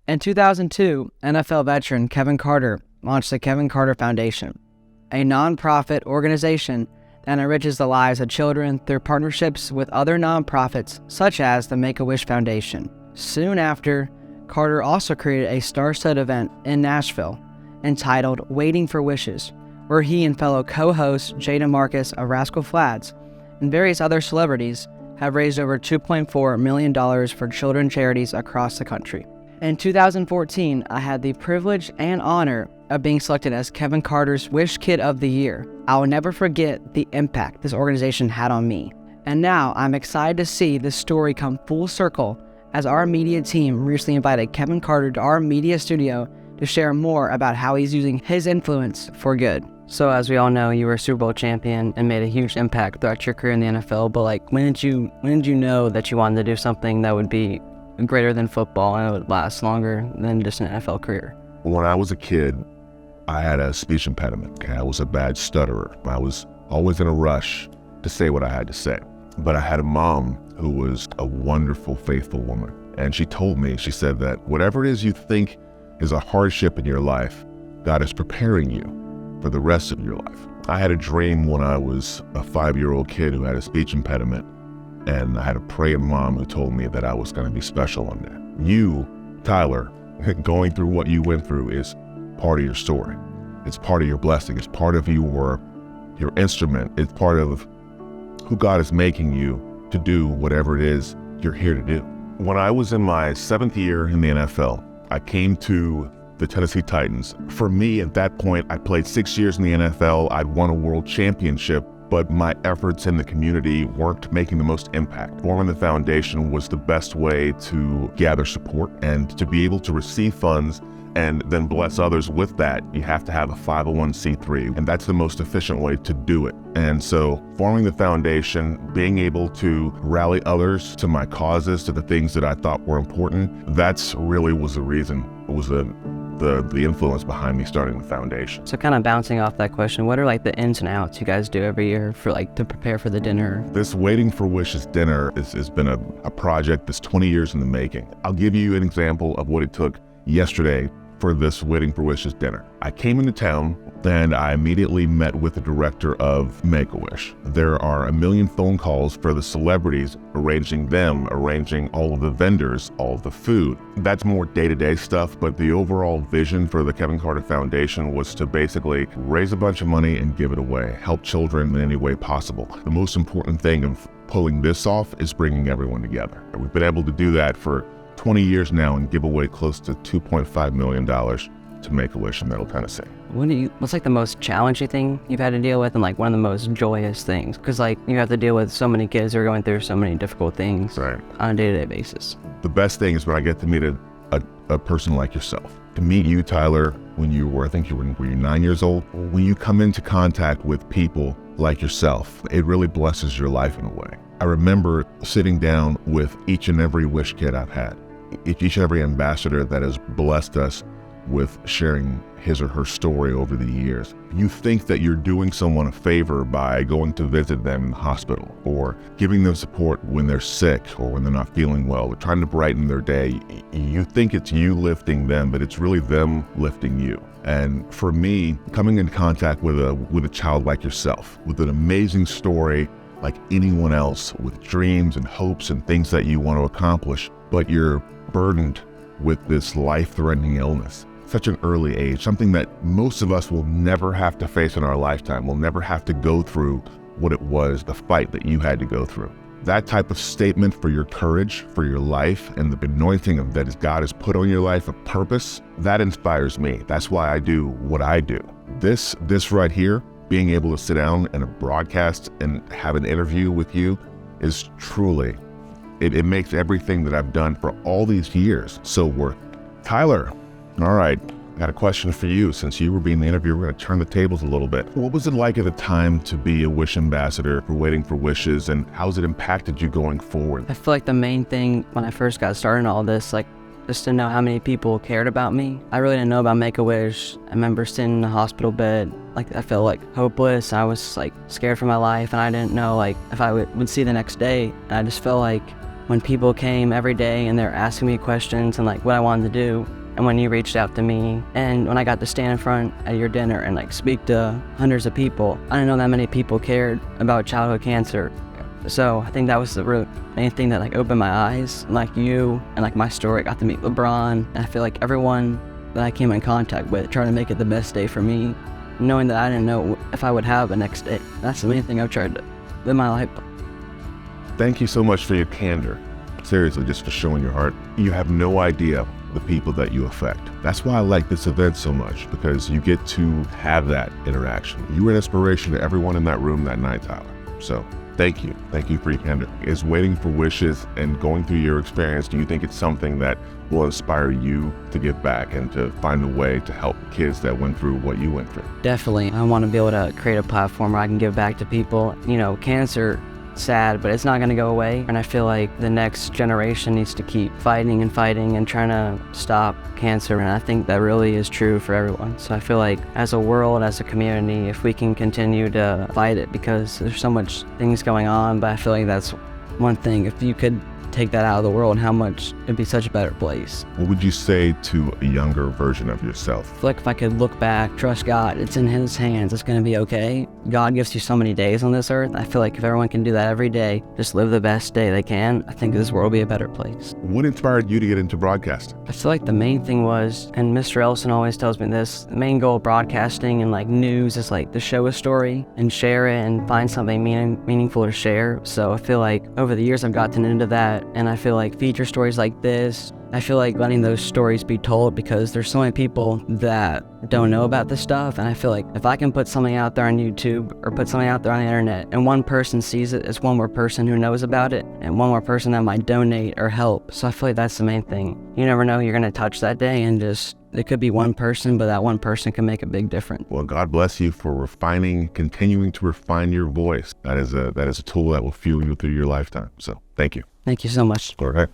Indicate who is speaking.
Speaker 1: In 2002, NFL veteran Kevin Carter launched the Kevin Carter Foundation, a nonprofit organization that enriches the lives of children through partnerships with other nonprofits such as the Make-A-Wish Foundation. Soon after, Carter also created a star-studded event in Nashville entitled Waiting for Wishes, where he and fellow co-host DeMarcus of Rascal and various other celebrities have raised over $2.4 million for children charities across the country. In 2014, I had the privilege and honor of being selected as Kevin Carter's Wish Kid of the Year. I will never forget the impact this organization had on me. And now I'm excited to see this story come full circle as our media team recently invited Kevin Carter to our media studio to share more about how he's using his influence for good. So as we all know, you were a Super Bowl champion and made a huge impact throughout your career in the NFL, but when did you know that you wanted to do something that would be greater than football and it would last longer than just an NFL career?
Speaker 2: When I was a kid, I had a speech impediment. I was a bad stutterer. I was always in a rush to say what I had to say. But I had a mom who was a wonderful, faithful woman. And she told me, she said that whatever it is you think is a hardship in your life, God is preparing you for the rest of your life. I had a dream when I was a 5-year-old kid who had a speech impediment, and I had a praying mom who told me that I was going to be special one day. You, Tyler, going through what you went through is part of your story. It's part of your blessing. It's part of your instrument. It's part of who God is making you to do whatever it is you're here to do. When I was in my 7th year in the NFL, I came to the Tennessee Titans. For me, at that point, I played 6 years in the NFL. I'd won a world championship, but my efforts in the community weren't making the most impact. Forming the foundation was the best way to gather support and to be able to receive funds and then bless others with that. You have to have a 501c3, and that's the most efficient way to do it. And so forming the foundation, being able to rally others to my causes, to the things that I thought were important, that's really was the reason. It was the influence behind me starting the foundation.
Speaker 1: So kind of bouncing off that question, what are the ins and outs you guys do every year for to prepare for the dinner?
Speaker 2: This Waiting for Wishes dinner has been a project that's 20 years in the making. I'll give you an example of what it took yesterday for this Waiting for Wishes dinner. I came into town and I immediately met with the director of Make-A-Wish. There are a million phone calls for the celebrities, arranging all of the vendors, all of the food. That's more day-to-day stuff, but the overall vision for the Kevin Carter Foundation was to basically raise a bunch of money and give it away, help children in any way possible. The most important thing of pulling this off is bringing everyone together. We've been able to do that for 20 years now and give away close to $2.5 million to Make-A-Wish in Middle Tennessee.
Speaker 1: What's the most challenging thing you've had to deal with and one of the most joyous things? Because you have to deal with so many kids who are going through so many difficult things on a day-to-day basis.
Speaker 2: The best thing is when I get to meet a person like yourself. To meet you, Tyler, when you were 9 years old, when you come into contact with people like yourself, it really blesses your life in a way. I remember sitting down with each and every Wish Kid I've had, each and every ambassador that has blessed us with sharing his or her story over the years. You think that you're doing someone a favor by going to visit them in the hospital or giving them support when they're sick or when they're not feeling well, or trying to brighten their day. You think it's you lifting them, but it's really them lifting you. And for me, coming in contact with a child like yourself, with an amazing story like anyone else, with dreams and hopes and things that you want to accomplish, but you're burdened with this life-threatening illness. Such an early age, something that most of us will never have to face in our lifetime. We'll never have to go through what it was, the fight that you had to go through. That type of statement for your courage, for your life, and the anointing that God has put on your life, a purpose, that inspires me. That's why I do what I do. This right here, being able to sit down and a broadcast and have an interview with you is truly, it makes everything that I've done for all these years so worth it. Tyler, all right, I got a question for you. Since you were being the interviewer, we're going to turn the tables a little bit. What was it like at the time to be a Wish ambassador for Waiting for Wishes, and how's it impacted you going forward?
Speaker 1: I feel the main thing when I first got started in all this, just to know how many people cared about me. I really didn't know about Make-A-Wish. I remember sitting in a hospital bed, I felt hopeless. I was scared for my life, and I didn't know if I would see the next day. And I just felt when people came every day and they're asking me questions and what I wanted to do, And when you reached out to me, and when I got to stand in front at your dinner and like speak to hundreds of people, I didn't know that many people cared about childhood cancer. So I think that was the main thing that like opened my eyes. Like you and like my story, I got to meet LeBron, and I feel like everyone that I came in contact with tried to make it the best day for me, knowing that I didn't know if I would have a next day. That's the main thing I've tried to live my life.
Speaker 2: Thank you so much for your candor. Seriously, just for showing your heart. You have no idea the people that you affect. That's why I like this event so much, because you get to have that interaction. You were an inspiration to everyone in that room that night, Tyler. So thank you. Thank you for your candor. Is waiting for wishes and going through your experience, do you think it's something that will inspire you to give back and to find a way to help kids that went through what you went through?
Speaker 1: Definitely. I want to be able to create a platform where I can give back to people. You know, cancer, sad, but it's not going to go away. And I feel like the next generation needs to keep fighting and trying to stop cancer. And I think that really is true for everyone. So I feel like as a world, as a community, if we can continue to fight it, because there's so much things going on, but I feel like that's one thing. If you could take that out of the world, how much it'd be such a better place.
Speaker 2: What would you say to a younger version of yourself?
Speaker 1: I feel like if I could look back, trust God, it's in His hands, it's going to be okay. God gives you so many days on this earth. I feel like if everyone can do that every day, just live the best day they can, I think this world will be a better place.
Speaker 2: What inspired you to get into broadcasting?
Speaker 1: I feel like the main thing was, and Mr. Ellison always tells me this, the main goal of broadcasting and like news is like to show a story and share it and find something meaningful to share. So I feel like over the years I've gotten into that, and I feel like feature stories like this, I feel like letting those stories be told, because there's so many people that don't know about this stuff, and I feel like if I can put something out there on YouTube or put something out there on the internet and one person sees it, it's one more person who knows about it and one more person that might donate or help. So I feel like that's the main thing. You never know you're going to touch that day, and just it could be one person, but that one person can make a big difference.
Speaker 2: Well, God bless you for continuing to refine your voice. That is a tool that will fuel you through your lifetime. So thank you.
Speaker 1: Thank you so much.
Speaker 2: All right.